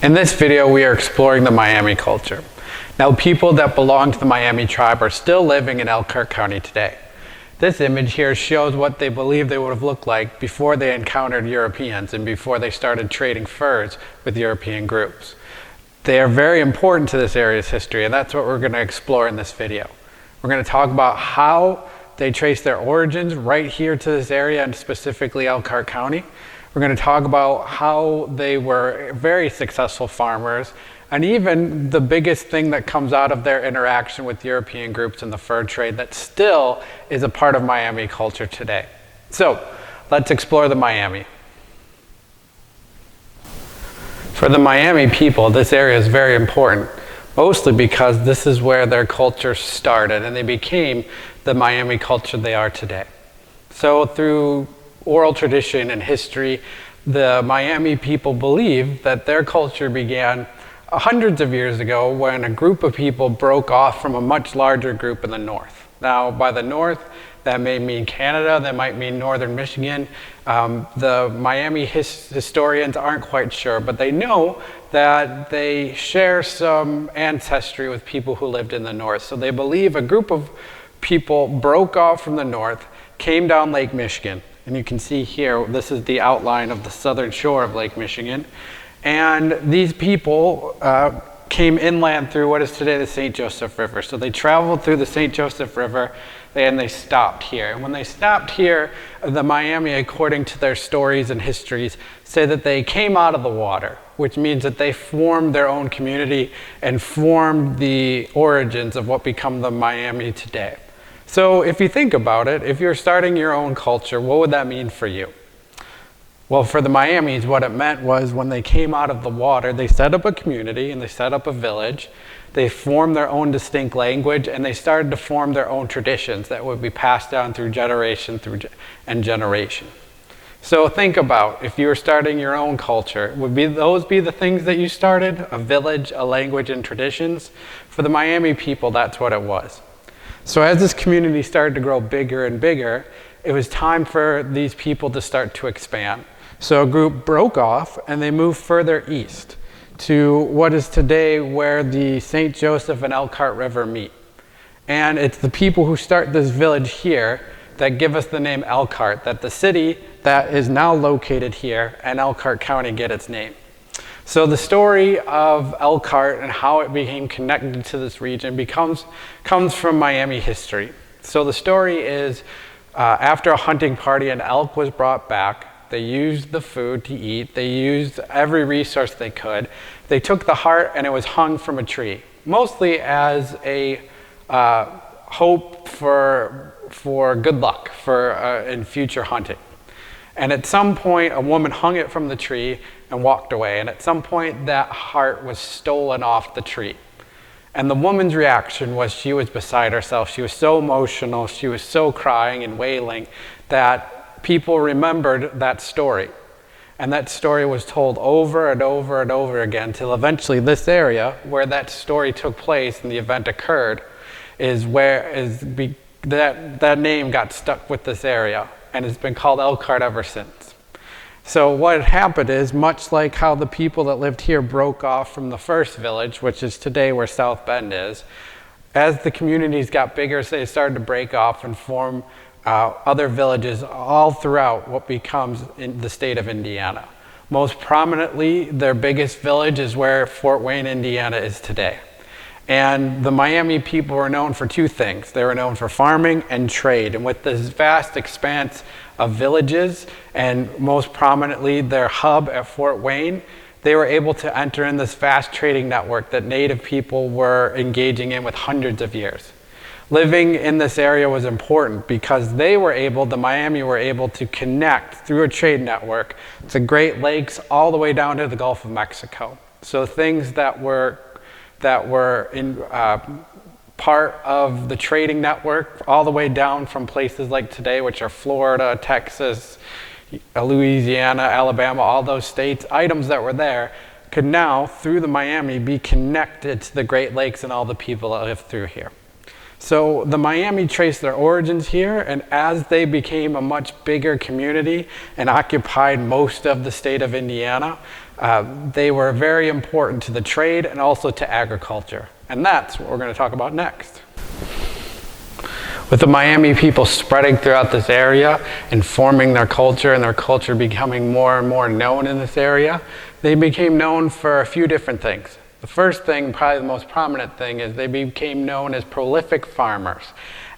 In this video, we are exploring the Miami culture. Now, people that belong to the Miami tribe are still living in Elkhart County today. This image here shows what they believe they would have looked like before they encountered Europeans and before they started trading furs with European groups. They are very important to this area's history, and that's what we're going to explore in this video. We're going to talk about how they trace their origins right here to this area, and specifically Elkhart County. We're going to talk about how they were very successful farmers, and even the biggest thing that comes out of their interaction with European groups in the fur trade that still is a part of Miami culture today. So let's explore the Miami. For the Miami people, this area is very important, mostly because this is where their culture started and they became the Miami culture they are today. So through oral tradition and history, the Miami people believe that their culture began hundreds of years ago when a group of people broke off from a much larger group in the north. Now, by the north, that may mean Canada, that might mean northern Michigan. The Miami historians aren't quite sure, but they know that they share some ancestry with people who lived in the north. So they believe a group of people broke off from the north, came down Lake Michigan. And you can see here, this is the outline of the southern shore of Lake Michigan. And these people came inland through what is today the St. Joseph River. So they traveled through the St. Joseph River and they stopped here. And when they stopped here, the Miami, according to their stories and histories, say that they came out of the water, which means that they formed their own community and formed the origins of what become the Miami today. So if you think about it, if you're starting your own culture, what would that mean for you? Well, for the Miamis, what it meant was when they came out of the water, they set up a community and they set up a village. They formed their own distinct language and they started to form their own traditions that would be passed down through generation and generation. So think about if you were starting your own culture, would those be the things that you started? A village, a language, and traditions? For the Miami people, that's what it was. So as this community started to grow bigger and bigger, it was time for these people to start to expand. So a group broke off and they moved further east to what is today where the St. Joseph and Elkhart River meet. And it's the people who start this village here that give us the name Elkhart, that the city that is now located here and Elkhart County get its name. So the story of Elkhart and how it became connected to this region comes from Miami history. So the story is after a hunting party, an elk was brought back. They used the food to eat. They used every resource they could. They took the heart and it was hung from a tree, mostly as a hope for good luck in future hunting. And at some point, a woman hung it from the tree and walked away. And at some point, that heart was stolen off the tree. And the woman's reaction was she was beside herself. She was so emotional. She was so crying and wailing that people remembered that story. And that story was told over and over and over again till eventually this area where that story took place and the event occurred that name got stuck with this area and has been called Elkhart ever since. So what happened is, much like how the people that lived here broke off from the first village, which is today where South Bend is, as the communities got bigger, they started to break off and form other villages all throughout what becomes in the state of Indiana. Most prominently, their biggest village is where Fort Wayne, Indiana is today. And the Miami people were known for two things. They were known for farming and trade. And with this vast expanse of villages, and most prominently their hub at Fort Wayne, they were able to enter in this vast trading network that Native people were engaging in with hundreds of years. Living in this area was important because the Miami were able to connect through a trade network to Great Lakes all the way down to the Gulf of Mexico. So things that were in part of the trading network all the way down from places like today, which are Florida, Texas, Louisiana, Alabama, all those states, items that were there could now, through the Miami, be connected to the Great Lakes and all the people that live through here. So the Miami traced their origins here, and as they became a much bigger community and occupied most of the state of Indiana, they were very important to the trade and also to agriculture. And that's what we're going to talk about next. With the Miami people spreading throughout this area and forming their culture, and their culture becoming more and more known in this area, they became known for a few different things. The first thing, probably the most prominent thing, is they became known as prolific farmers.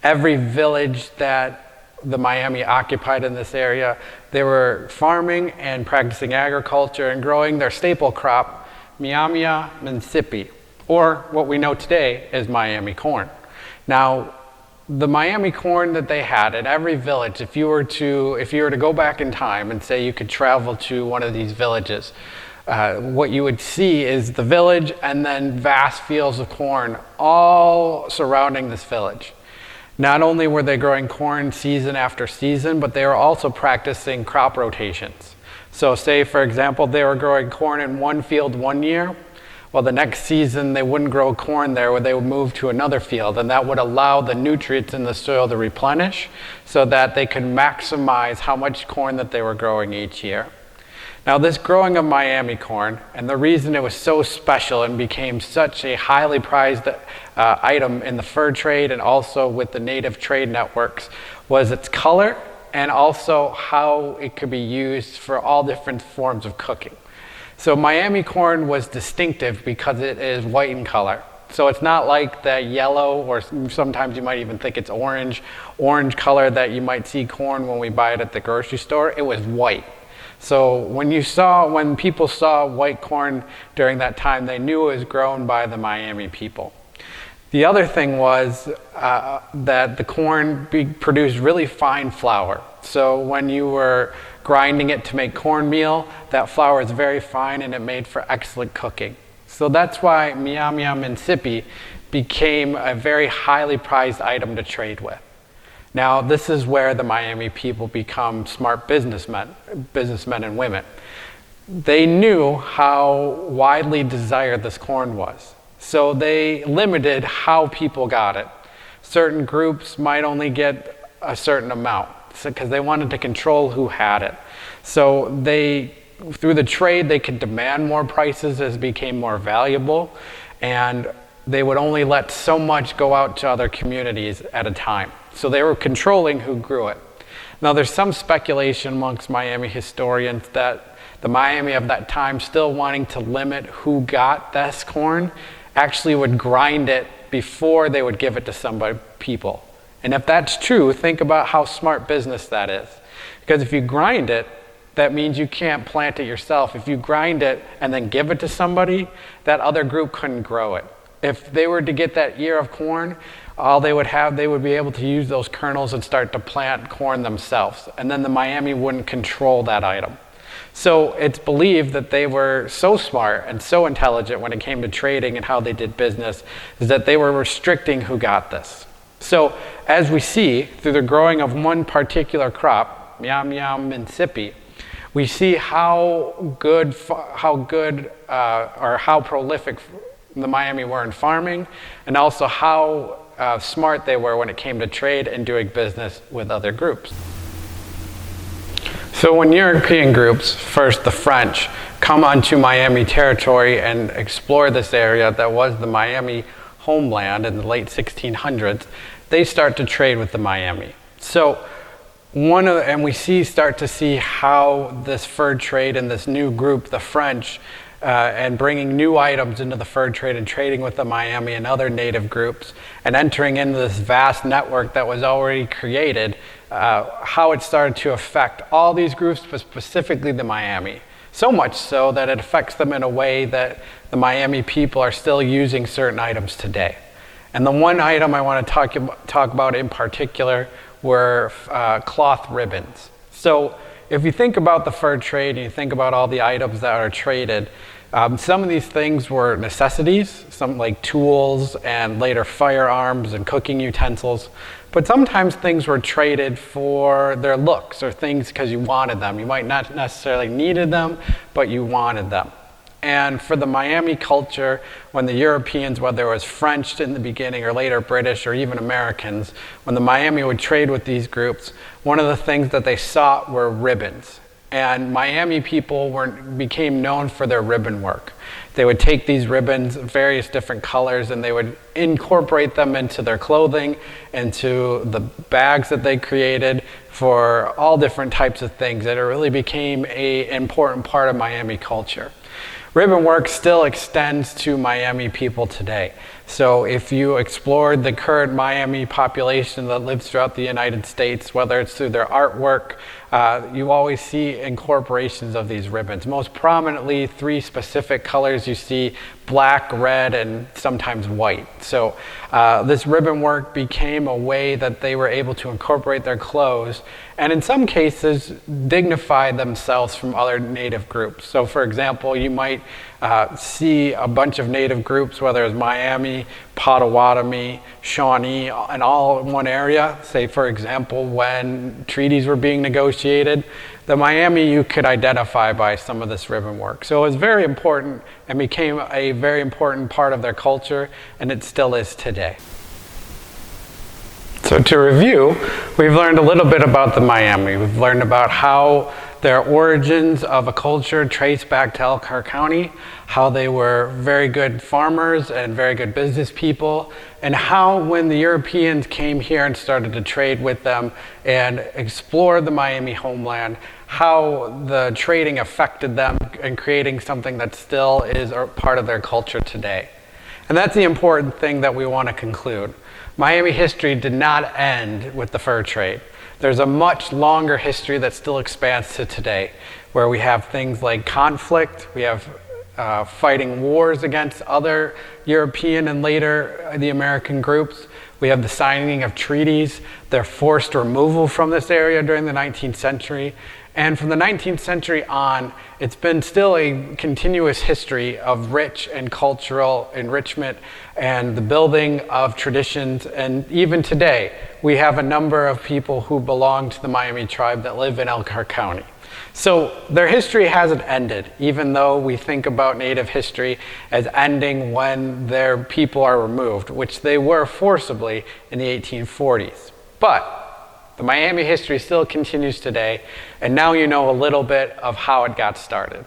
Every village that the Miami occupied in this area, they were farming and practicing agriculture and growing their staple crop, namesake, or what we know today as Miami corn. Now, the Miami corn that they had at every village, if you were to go back in time and say you could travel to one of these villages, what you would see is the village and then vast fields of corn all surrounding this village. Not only were they growing corn season after season, but they were also practicing crop rotations. So say, for example, they were growing corn in one field one year. Well, the next season they wouldn't grow corn there, or they would move to another field, and that would allow the nutrients in the soil to replenish so that they could maximize how much corn that they were growing each year. Now, this growing of Miami corn, and the reason it was so special and became such a highly prized item in the fur trade and also with the native trade networks, was its color and also how it could be used for all different forms of cooking. So Miami corn was distinctive because it is white in color. So it's not like the yellow, or sometimes you might even think it's orange color that you might see corn when we buy it at the grocery store. It was white. So when people saw white corn during that time, they knew it was grown by the Miami people. The other thing was that the corn produced really fine flour. So when you were grinding it to make cornmeal, that flour is very fine and it made for excellent cooking. So that's why namesake became a very highly prized item to trade with. Now, this is where the Miami people become smart businessmen and women. They knew how widely desired this corn was. So they limited how people got it. Certain groups might only get a certain amount because they wanted to control who had it. So through the trade, they could demand more prices as it became more valuable, and they would only let so much go out to other communities at a time. So they were controlling who grew it. Now, there's some speculation amongst Miami historians that the Miami of that time, still wanting to limit who got this corn, actually would grind it before they would give it to some people. And if that's true, think about how smart business that is. Because if you grind it, that means you can't plant it yourself. If you grind it and then give it to somebody, that other group couldn't grow it. If they were to get that ear of corn, all they would be able to use those kernels and start to plant corn themselves. And then the Miami wouldn't control that item. So it's believed that they were so smart and so intelligent when it came to trading and how they did business, is that they were restricting who got this. So as we see through the growing of one particular crop, namesake, we see how prolific the Miami were in farming, and also how smart they were when it came to trade and doing business with other groups. So when European groups, first the French, come onto Miami territory and explore this area that was the Miami homeland in the late 1600s, they start to trade with the Miami. So we start to see how this fur trade and this new group, the French, and bringing new items into the fur trade and trading with the Miami and other native groups and entering into this vast network that was already created, how it started to affect all these groups, but specifically the Miami. So much so that it affects them in a way that the Miami people are still using certain items today. And the one item I want to talk about in particular were cloth ribbons. So if you think about the fur trade and you think about all the items that are traded, some of these things were necessities, some like tools and later firearms and cooking utensils. But sometimes things were traded for their looks or things because you wanted them. You might not necessarily needed them, but you wanted them. And for the Miami culture, when the Europeans, whether it was French in the beginning or later British or even Americans, when the Miami would trade with these groups, one of the things that they sought were ribbons. And Miami people became known for their ribbon work. They would take these ribbons, various different colors, and they would incorporate them into their clothing, into the bags that they created for all different types of things. And it really became an important part of Miami culture. Ribbon work still extends to Miami people today. So if you explored the current Miami population that lives throughout the United States, whether it's through their artwork, you always see incorporations of these ribbons. Most prominently, 3 specific colors you see: black, red, and sometimes white. So this ribbon work became a way that they were able to incorporate their clothes and in some cases dignify themselves from other Native groups. So for example, you might see a bunch of Native groups, whether it's Miami, Potawatomi, Shawnee, and all in one area. Say for example, when treaties were being negotiated, the Miami you could identify by some of this ribbon work. So it was very important and became a very important part of their culture, and it still is today. So to review, we've learned a little bit about the Miami. We've learned about how their origins of a culture trace back to Elkhart County, how they were very good farmers and very good business people, and how when the Europeans came here and started to trade with them and explore the Miami homeland, how the trading affected them in creating something that still is a part of their culture today. And that's the important thing that we want to conclude. Miami history did not end with the fur trade. There's a much longer history that still expands to today, where we have things like conflict, we have fighting wars against other European and later the American groups. We have the signing of treaties, their forced removal from this area during the 19th century. And from the 19th century on, it's been still a continuous history of rich and cultural enrichment and the building of traditions. And even today, we have a number of people who belong to the Miami tribe that live in Elkhart County. So their history hasn't ended, even though we think about Native history as ending when their people are removed, which they were forcibly in the 1840s. But the Miami history still continues today, and now you know a little bit of how it got started.